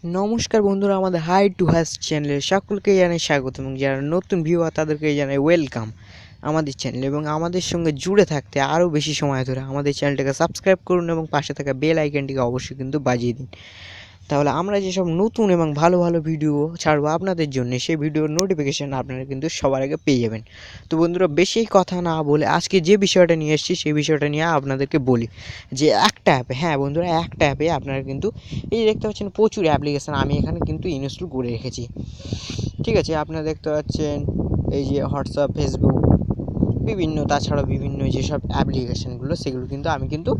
নমস্কার বন্ধুরা, আমাদের হাই টু হ্যাস চ্যানেলে সকলকে জানাই স্বাগত এবং যারা নতুন ভিউয়ার তাদেরকে জানাই ওয়েলকাম আমাদের চ্যানেলে। এবং আমাদের সঙ্গে জুড়ে থাকতে আরও বেশি সময় ধরে আমাদের চ্যানেলটাকে সাবস্ক্রাইব করুন এবং পাশে থাকা বেল আইকনটিকে অবশ্যই কিন্তু বাজিয়ে দিন। তাহলে আমরা যেসব নতুন এবং ভালো ভালো ভিডিও ছাড়বো আপনাদের জন্য, সেই ভিডিওর নোটিফিকেশান আপনারা কিন্তু সবার আগে পেয়ে যাবেন। তো বন্ধুরা, বেশি কথা না বলে আজকে যে বিষয়টা নিয়ে এসেছি সেই বিষয়টা নিয়ে আপনাদেরকে বলি যে একটা অ্যাপে, হ্যাঁ বন্ধুরা, একটা অ্যাপে আপনারা কিন্তু এই দেখতে পাচ্ছেন প্রচুর অ্যাপ্লিকেশান আমি এখানে কিন্তু ইনস্টল করে রেখেছি। ঠিক আছে, আপনারা দেখতে পাচ্ছেন এই যে হোয়াটসঅ্যাপ, ফেসবুক, বিভিন্ন তাছাড়াও বিভিন্ন যেসব অ্যাপ্লিকেশানগুলো সেগুলো কিন্তু আমি কিন্তু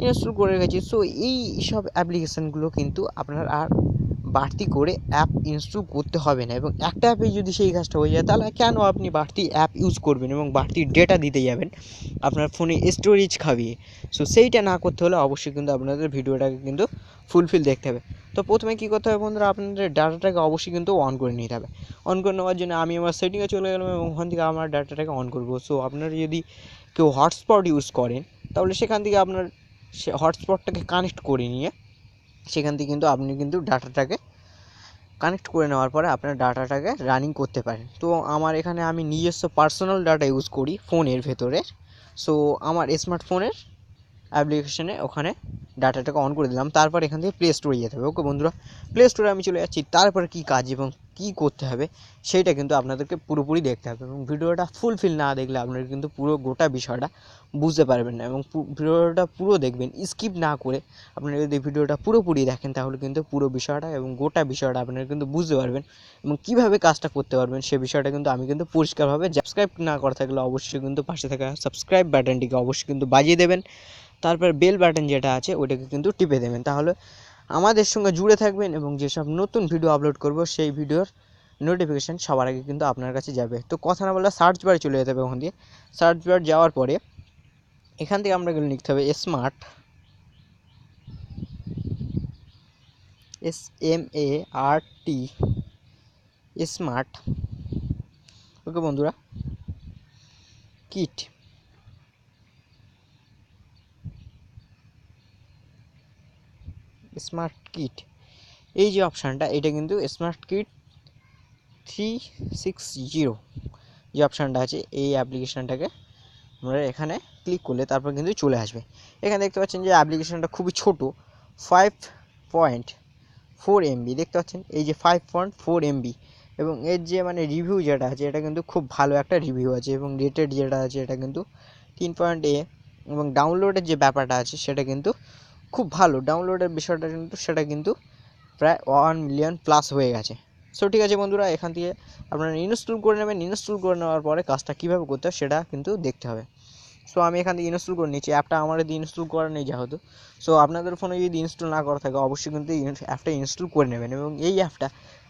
ইনস্টল করে রেখেছি। সো এই সব অ্যাপ্লিকেশানগুলো কিন্তু আপনার আর বাড়তি করে অ্যাপ ইনস্টল করতে হবে না, এবং একটা অ্যাপে যদি সেই কাজটা হয়ে যায় তাহলে কেন আপনি বাড়তি অ্যাপ ইউজ করবেন এবং বাড়তি ডেটা দিতে যাবেন আপনার ফোনে স্টোরেজ খাবিয়ে। সো সেইটা না করতে হলে অবশ্যই কিন্তু আপনাদের ভিডিওটাকে কিন্তু ফুলফিল দেখতে হবে। তো প্রথমে কী করতে হবে বন্ধুরা, আপনাদের ডাটাটাকে অবশ্যই কিন্তু অন করে নিতে হবে। অন করে নেওয়ার জন্য আমি আমার সেটিংয়ে চলে গেলাম এবং ওখান থেকে আমার ডাটাটাকে অন করবো। সো আপনারা যদি কেউ হটস্পট ইউজ করেন তাহলে সেখান থেকে আপনার সে হটস্পটটাকে কানেক্ট করে নিয়ে সেখান থেকে কিন্তু আপনি কিন্তু ডাটাটাকে কানেক্ট করে নেওয়ার পরে আপনার ডাটাটাকে রানিং করতে পারেন। তো আমার এখানে আমি নিজস্ব পার্সোনাল ডাটা ইউজ করি ফোনের ভেতরে। সো আমার স্মার্টফোনের অ্যাপ্লিকেশানে ওখানে ডাটাটাকে অন করে দিলাম। তারপর এখান থেকে প্লে স্টোরে যেতে হবে। ওকে বন্ধুরা, প্লে স্টোরে আমি চলে যাচ্ছি। তারপরে কী কাজ এবং কী করতে হবে সেইটা কিন্তু আপনাদেরকে পুরোপুরি দেখতে হবে, এবং ভিডিওটা ফুলফিল না দেখলে আপনারা কিন্তু পুরো গোটা বিষয়টা বুঝতে পারবেন না। এবং ভিডিওটা পুরো দেখবেন, স্কিপ না করে আপনারা যদি ভিডিওটা পুরোপুরি দেখেন তাহলে কিন্তু পুরো বিষয়টা এবং গোটা বিষয়টা আপনারা কিন্তু বুঝতে পারবেন এবং কীভাবে কাজটা করতে পারবেন সে বিষয়টা কিন্তু আমি কিন্তু পরিষ্কারভাবে, সাবস্ক্রাইব না করা থাকলে অবশ্যই কিন্তু পাশে থাকা সাবস্ক্রাইব বাটনটিকে অবশ্যই কিন্তু বাজিয়ে দেবেন। তারপর বেল বাটন যেটা আছে ওটাকে কিন্তু টিপে দেবেন, তাহলে আমাদের সঙ্গে জুড়ে থাকবেন এবং যেসব নতুন ভিডিও আপলোড করব সেই ভিডিওর নোটিফিকেশান সবার আগে কিন্তু আপনার কাছে যাবে। তো কথা না বলে সার্চ বারে চলে যেতে হবে। ওখান দিয়ে সার্চ বার যাওয়ার পরে এখান থেকে আমরা গেলে লিখতে হবে স্মার্ট, SMART, স্মার্ট। ওকে বন্ধুরা, কিট, স্মার্ট কিট, এই যে অপশানটা এটা কিন্তু স্মার্ট কিট 360 যে অপশানটা আছে এই অ্যাপ্লিকেশানটাকে আমরা এখানে ক্লিক করলে তারপর কিন্তু চলে আসবে। এখানে দেখতে পাচ্ছেন যে অ্যাপ্লিকেশানটা খুবই ছোটো, 5.4 MB দেখতে পাচ্ছেন, এই যে 5.4 MB। এবং এর যে মানে রিভিউ যেটা আছে এটা কিন্তু খুব ভালো একটা রিভিউ আছে, এবং রেটেড যেটা আছে এটা কিন্তু 3.8। এবং ডাউনলোডের যে ব্যাপারটা আছে সেটা কিন্তু খুব ভালো, ডাউনলোডের বিষয়টা কিন্তু সেটা কিন্তু প্রায় 1 মিলিয়ন প্লাস হয়ে গেছে। সো ঠিক আছে বন্ধুরা, এখান থেকে আপনারা ইনস্টল করে নেবেন। ইনস্টল করে নেওয়ার পরে কাজটা কীভাবে করতে হবে সেটা কিন্তু দেখতে হবে। সো আমি এখান থেকে ইনস্টল করে নিচ্ছি। অ্যাপটা আমার যদি ইনস্টল করা নেই যেহেতু, সো আপনাদের ফোনে যদি ইনস্টল না করা থাকে অবশ্যই কিন্তু অ্যাপটা ইনস্টল করে নেবেন। এবং এই অ্যাপটা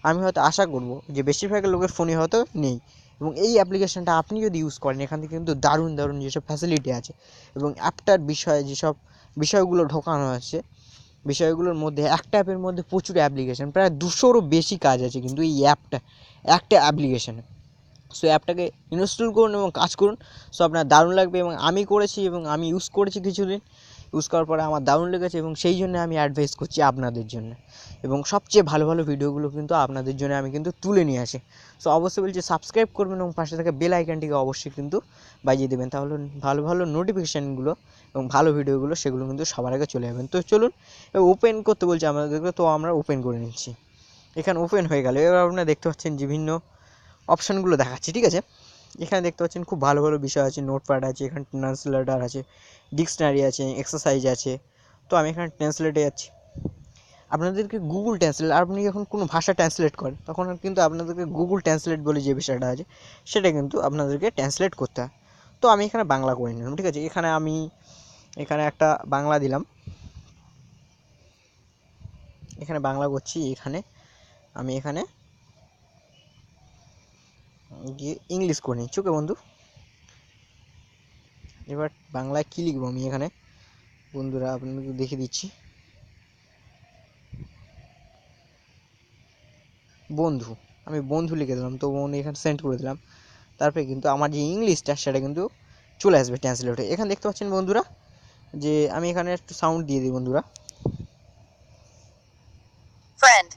আমি হয়তো আশা করব যে বেশিরভাগ লোকের ফোনে হয়তো নেই, এবং এই অ্যাপ্লিকেশানটা আপনি যদি ইউজ করেন এখান থেকে কিন্তু দারুণ দারুণ যেসব ফ্যাসিলিটি আছে এবং অ্যাপটার বিষয়ে যেসব বিষয়গুলো ঢোকানো আছে, বিষয়গুলোর মধ্যে একটা অ্যাপের মধ্যে প্রচুর অ্যাপ্লিকেশান, প্রায় 200রও বেশি কাজ আছে কিন্তু এই অ্যাপটা একটা অ্যাপ্লিকেশানে। সো অ্যাপটাকে ইনস্টল করুন এবং কাজ করুন। সো আপনার দারুণ লাগবে, এবং আমি করেছি এবং আমি ইউজ করেছি কিছুদিন, ইউজ করার পরে আমার দারুণ লেগেছে এবং সেই জন্য আমি অ্যাডভাইস করছি আপনাদের জন্য। এবং সবচেয়ে ভালো ভালো ভিডিওগুলো কিন্তু আপনাদের জন্য আমি কিন্তু তুলে নিয়ে আসি। সো অবশ্যই বলছি সাবস্ক্রাইব করবেন এবং পাশে থাকা বেল আইকনটিকে অবশ্যই কিন্তু বাজিয়ে দেবেন, তাহলে ভালো ভালো নোটিফিকেশানগুলো এবং ভালো ভিডিওগুলো সেগুলো কিন্তু সবার আগে চলে যাবেন। তো চলুন ওপেন করতে বলছি আমাদেরকে, তো আমরা ওপেন করে নিচ্ছি। এখানে ওপেন হয়ে গেল। এবার আপনারা দেখতে পাচ্ছেন বিভিন্ন অপশানগুলো দেখাচ্ছি, ঠিক আছে। এখানে দেখতে পাচ্ছেন খুব ভালো ভালো বিষয় আছে, নোটপ্যাড আছে, এখানে ট্রান্সলেটার আছে, ডিকশনারি আছে, এক্সারসাইজ আছে। তো আমি এখানে ট্রান্সলেটে যাচ্ছি। আপনাদেরকে গুগল ট্রান্সলেট, আপনি যখন কোনো ভাষা ট্রান্সলেট করেন তখন কিন্তু আপনাদেরকে গুগল ট্রান্সলেট বলে যে বিষয়টা আছে সেটা কিন্তু আপনাদেরকে ট্রান্সলেট করতে হয়। তো আমি এখানে বাংলা করে নিলাম, ঠিক আছে। এখানে আমি এখানে একটা বাংলা দিলাম, এখানে বাংলা করছি। এখানে আমি এখানে গিয়ে ইংলিশ করে নিচ্ছি। ওকে বন্ধু, এবার বাংলায় কী লিখবো আমি এখানে বন্ধুরা আপনাদের দেখিয়ে দিচ্ছি। বন্ধু, আমি বন্ধু লিখে দিলাম। তো বন্ধু এখানে সেন্ড করে দিলাম। তারপরে কিন্তু আমার যে ইংলিশটা সেটা কিন্তু চলে আসবে ট্রান্সলেটে। এখানে দেখতে পাচ্ছেন বন্ধুরা যে আমি এখানে একটু সাউন্ড দিয়ে দিই বন্ধুরা। friend,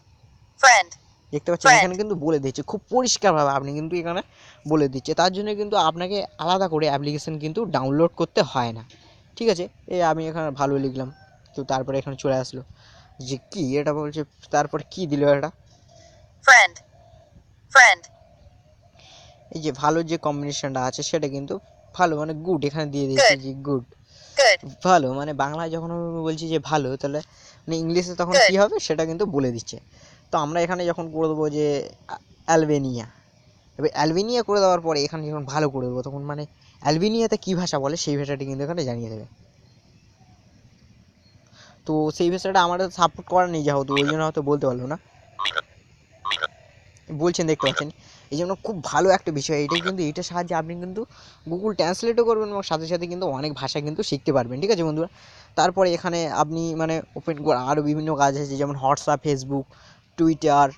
friend, দেখতে পাচ্ছেন এখানে কিন্তু বলে দিচ্ছে খুব পরিষ্কারভাবে, আপনি কিন্তু এখানে বলে দিচ্ছে। তার জন্য কিন্তু আপনাকে আলাদা করে অ্যাপ্লিকেশন কিন্তু ডাউনলোড করতে হয় না, ঠিক আছে। এই আমি এখানে ভালো লিখলাম, তো তারপরে এখানে চলে আসলো যে কি এটা বলছে, তারপর কি দিল এটা, friend, friend, এই যে ভালো যে কম্বিনেশনটা আছে সেটা কিন্তু ভালো, মানে গুড এখানে দিয়ে দিয়েছি যে গুড, ভালো মানে বাংলায় যখন আমি বলছি যে ভালো, তাহলে মানে ইংলিশে তখন কী হবে সেটা কিন্তু বলে দিচ্ছে। তো আমরা এখানে যখন করে দেবো যে অ্যালবেনিয়া, এবার অ্যালবেনিয়া করে দেওয়ার পরে এখানে যখন ভালো করে দেবো তখন মানে অ্যালবেনিয়াতে কী ভাষা বলে সেই ভাষাটি কিন্তু এখানে জানিয়ে দেবে। তো সেই ভাষাটা আমাদের সাপোর্ট করা নেই যেহেতু, ওই জন্য হয়তো বলতে পারলো না, বলছেন দেখতে পাচ্ছেন। এই জন্য খুব ভালো একটা বিষয় এটাই, কিন্তু এটার সাহায্যে আপনি কিন্তু গুগল ট্রান্সলেটও করবেন এবং সাথে সাথে কিন্তু অনেক ভাষা কিন্তু শিখতে পারবেন, ঠিক আছে বন্ধুরা। তারপরে এখানে আপনি মানে ওপেন করে আরও বিভিন্ন কাজ আছে, যেমন হোয়াটসঅ্যাপ, ফেসবুক, টুইটার,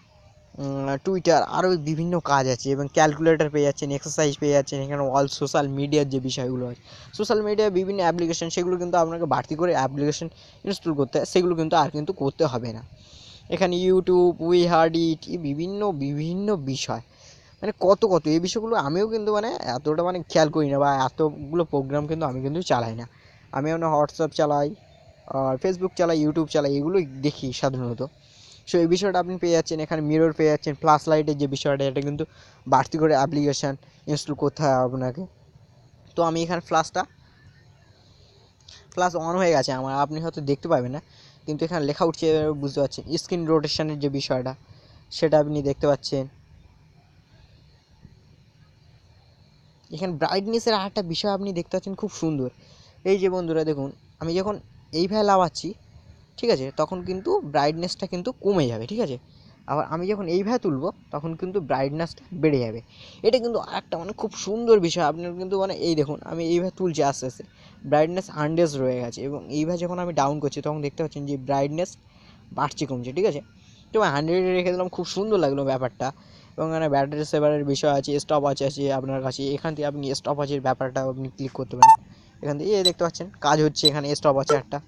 টুইটার আরও বিভিন্ন কাজ আছে, এবং ক্যালকুলেটর পেয়ে যাচ্ছেন, এক্সারসাইজ পেয়ে যাচ্ছেন। এখানে অল সোশ্যাল মিডিয়ার যে বিষয়গুলো আছে, সোশ্যাল মিডিয়ায় বিভিন্ন অ্যাপ্লিকেশন, সেগুলো কিন্তু আপনাকে বাড়তি করে অ্যাপ্লিকেশন ইনস্টল করতে হয়, সেগুলো কিন্তু আর কিন্তু করতে হবে না। এখানে ইউটিউব, উই হার্ড ইট, বিভিন্ন বিভিন্ন বিষয়, মানে কত কত এই বিষয়গুলো আমিও কিন্তু মানে এতটা মানে খেয়াল করি না, বা এতগুলো প্রোগ্রাম কিন্তু আমি কিন্তু চালাই না। আমি মানে হোয়াটসঅ্যাপ চালাই, আর ফেসবুক চালাই, ইউটিউব চালাই, এগুলোই দেখি সাধারণত। সো এই বিষয়টা আপনি পেয়ে যাচ্ছেন, এখানে মিরর পেয়ে যাচ্ছেন, প্লাস লাইটের যে বিষয়টা এটা কিন্তু বাড়তি করে অ্যাপ্লিকেশান ইনস্টল করতে হয় আপনাকে। তো আমি এখানে প্লাস অন হয়ে গেছে আমার, আপনি হয়তো দেখতে পাবেন না, কিন্তু এখানে লেখা উঠছে, বুঝতে পারছেন। স্ক্রিন রোটেশনের যে বিষয়টা সেটা আপনি দেখতে পাচ্ছেন। এখানে ব্রাইটনেসের আরেকটা বিষয় আপনি দেখতে পাচ্ছেন খুব সুন্দর, এই যে বন্ধুরা দেখুন, আমি যখন এইভাবে লাগাচ্ছি, ঠিক আছে, তখন কিন্তু ব্রাইটনেসটা কিন্তু কমে যাবে, ঠিক আছে। আবার আমি যখন এইভাবে তুলবো তখন কিন্তু ব্রাইটনেসটা বেড়ে যাবে। এটা কিন্তু আরেকটা মানে খুব সুন্দর বিষয়, আপনার কিন্তু মানে এই দেখুন আমি এইভাবে তুলছি, আস্তে আস্তে ব্রাইটনেস 100 রয়ে গেছে, এবং এইভাবে যখন আমি ডাউন করছি তখন দেখতে পাচ্ছেন যে ব্রাইটনেস বাড়ছে কমছে, ঠিক আছে। তো 100 রেখে দিলাম, খুব সুন্দর লাগলো ব্যাপারটা। এবং এখানে ব্যাটারি সেভারের বিষয় আছে, স্টপ ওয়াচ আছে আপনার কাছে, এখান থেকে আপনি স্টপ ওয়াচের ব্যাপারটা আপনি ক্লিক করতে পারেন। এখান থেকে দেখতে পাচ্ছেন কাজ হচ্ছে, এখানে স্টপ আছে একটা,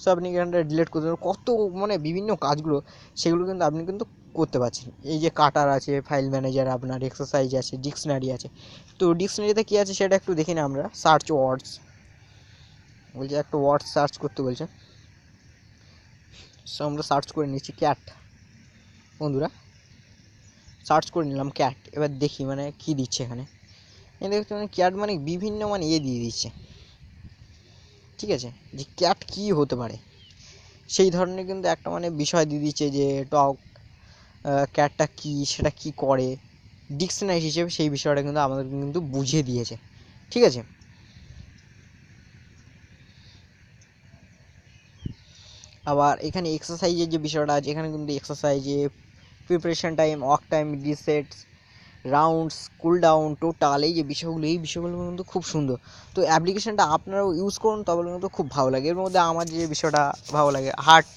সো আপনি এখানটা ডিলিট করতে পারেন। কত মানে বিভিন্ন কাজগুলো সেগুলো কিন্তু আপনি কিন্তু করতে পারছেন। এই যে কাটার আছে, ফাইল ম্যানেজার, আপনার এক্সারসাইজ আছে, ডিকশনারি আছে। তো ডিকশনারিতে কী আছে সেটা একটু দেখি না আমরা। সার্চ ওয়ার্ডস বলছে, একটা ওয়ার্ড সার্চ করতে বলছে, সো আমরা সার্চ করে নিচ্ছি ক্যাট, বন্ধুরা সার্চ করে নিলাম ক্যাট। এবার দেখি মানে কী দিচ্ছে এখানে। দেখতে মানে ক্যাট মানে বিভিন্ন মানে দিয়ে দিচ্ছে, ঠিক আছে, যে ক্যাট কী হতে পারে সেই ধরনের কিন্তু একটা মানে বিষয় দিয়ে দিচ্ছে, যে টক ক্যাটটা কী, সেটা কী করে, ডিকশনারি হিসেবে সেই বিষয়টা কিন্তু আমাদের কিন্তু বুঝিয়ে দিয়েছে, ঠিক আছে। আবার এখানে এক্সারসাইজের যে বিষয়টা আছে, এখানে কিন্তু এক্সারসাইজে preparation time, walk time, resets, rounds, cool down, total, এই যে বিষয়গুলো, এই বিষয়গুলো কিন্তু খুব সুন্দর। তো অ্যাপ্লিকেশানটা আপনারাও ইউজ করুন, তবে কিন্তু খুব ভালো লাগে। এর মধ্যে আমার যে বিষয়টা ভালো লাগে, হার্ট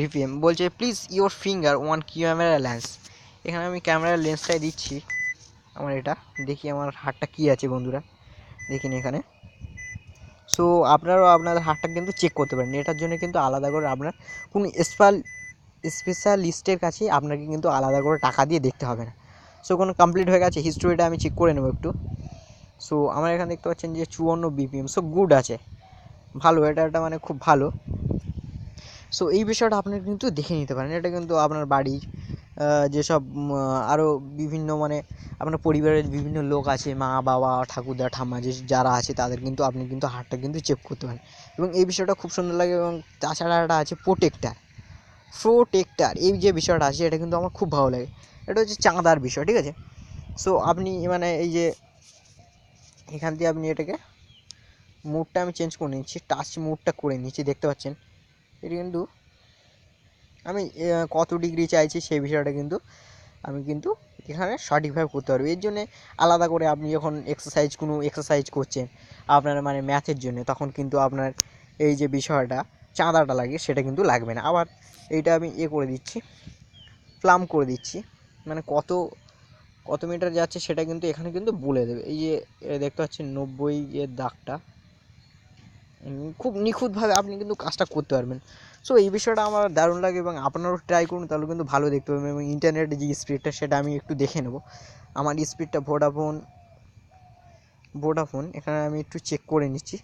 রিপিএম বলছে, please your finger one camera lens. এখানে আমি ক্যামেরার লেন্সটাই দিচ্ছি আমার, এটা দেখি আমার হার্টটা কী আছে বন্ধুরা, দেখিনি এখানে। সো আপনারাও আপনাদের হার্টটা কিন্তু চেক করতে পারেন, এটার জন্য কিন্তু আলাদা করে আপনার কোনো স্পেশালিস্টের কাছে আপনাকে কিন্তু আলাদা করে টাকা দিয়ে দেখতে হবে না। সো কোনো কমপ্লিট হয়ে গেছে, হিস্ট্রিটা আমি চেক করে নেবো একটু। সো আমার এখানে দেখতে পাচ্ছেন যে 54 বিপিএম, সো গুড আছে, ভালো, এটা মানে খুব ভালো। সো এই বিষয়টা আপনি কিন্তু দেখে নিতে পারেন, এটা কিন্তু আপনার বাড়ির যেসব আরও বিভিন্ন মানে আপনার পরিবারের বিভিন্ন লোক আছে, মা বাবা, ঠাকুরদা, ঠাম্মা, যে যারা আছে তাদের কিন্তু আপনি কিন্তু হার্টটা কিন্তু চেক করতে পারেন, এবং এই বিষয়টা খুব সুন্দর লাগে। এবং তাছাড়া একটা আছে প্রোটেক্টার, এই যে বিষয়টা আছে এটা কিন্তু আমার খুব ভালো লাগে। এটা হচ্ছে চাঁদার বিষয়, ঠিক আছে। সো আপনি মানে এই যে এখান থেকে আপনি এটাকে মুডটা আমি চেঞ্জ করে নিচ্ছি, টাচ মুডটা করে নিচ্ছি, দেখতে পাচ্ছেন এটা কিন্তু আমি কত ডিগ্রি চাইছি সেই বিষয়টা কিন্তু আমি কিন্তু এখানে সঠিকভাবে করতে পারবো। এর জন্যে আলাদা করে আপনি যখন কোনো এক্সারসাইজ করছেন আপনার মানে ম্যাথের জন্য, তখন কিন্তু আপনার এই যে বিষয়টা চাঁদাটা লাগে সেটা কিন্তু লাগবে না। আবার এইটা আমি করে দিচ্ছি, প্লাম করে দিচ্ছি, মানে কত মিটার যাচ্ছে সেটা কিন্তু এখানে কিন্তু বলে দেবে। এই যে দেখতে পাচ্ছেন 90 এর দাগটা, খুব নিখুঁতভাবে আপনি কিন্তু কাজটা করতে পারবেন। সো এই বিষয়টা আমার দারুণ লাগে এবং আপনারাও ট্রাই করুন, তাহলে কিন্তু ভালো দেখতে পাবেন। এবং ইন্টারনেটের যে স্পিডটা সেটা আমি একটু দেখে নেব। আমার স্পিডটা ভোডাফোন এখানে আমি একটু চেক করে নিচ্ছি,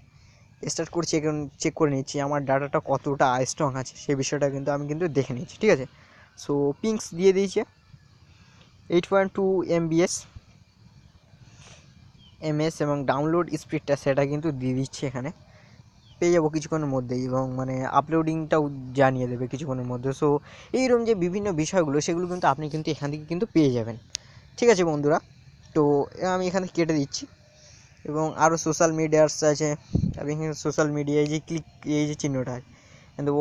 স্টার্ট করছি, এখন চেক করে নিচ্ছি আমার ডাটাটা কতটা স্ট্রং আছে সেই বিষয়টা কিন্তু আমি কিন্তু দেখে নিচ্ছি, ঠিক আছে। সো পিংস দিয়ে দিয়েছে 8.2 এমএস এবং ডাউনলোড স্পিডটা সেটা কিন্তু দিয়ে দিচ্ছি এখানে, পেয়ে যাবো কিছুক্ষণের মধ্যেই, এবং মানে আপলোডিংটাও জানিয়ে দেবে কিছুক্ষণের মধ্যে। সো এইরকম যে বিভিন্ন বিষয়গুলো সেগুলো কিন্তু আপনি কিন্তু এখান থেকে কিন্তু পেয়ে যাবেন, ঠিক আছে বন্ধুরা। তো আমি এখানে কেটে দিচ্ছি। এবং আরও সোশ্যাল মিডিয়াস আছে, আপনি এখানে সোশ্যাল মিডিয়ায় যে ক্লিক, এই যে চিহ্নটা কিন্তু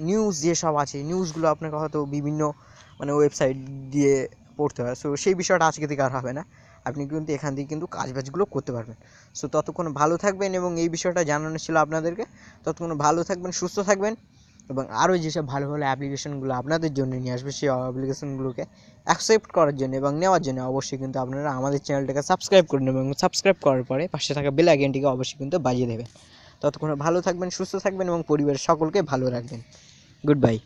নিউজ যেসব আছে নিউজগুলো আপনাকে হয়তো বিভিন্ন মানে ওয়েবসাইট দিয়ে পড়তে হয়। সো সেই বিষয়টা আজকে থেকে আর হবে না, আপনি কিন্তু এখান থেকে কিন্তু কাজবাজগুলো করতে পারবেন। সো ততক্ষণ ভালো থাকবেন, এবং এই বিষয়টা জানানো ছিল আপনাদেরকে। ততক্ষণ ভালো থাকবেন, সুস্থ থাকবেন, এবং আরও যেসব ভালো ভালো অ্যাপ্লিকেশনগুলো আপনাদের জন্য নিয়ে আসবে সেই অ্যাপ্লিকেশনগুলোকে অ্যাকসেপ্ট করার জন্য এবং নেওয়ার জন্য অবশ্যই কিন্তু আপনারা আমাদের চ্যানেলটাকে সাবস্ক্রাইব করে নেবেন, এবং সাবস্ক্রাইব করার পরে পাশে থাকা বেল আইকনটিকে অবশ্যই কিন্তু বাজিয়ে দেবেন। ততক্ষণ ভালো থাকবেন, সুস্থ থাকবেন এবং পরিবারের সকলকে ভালো রাখবেন। Good bye.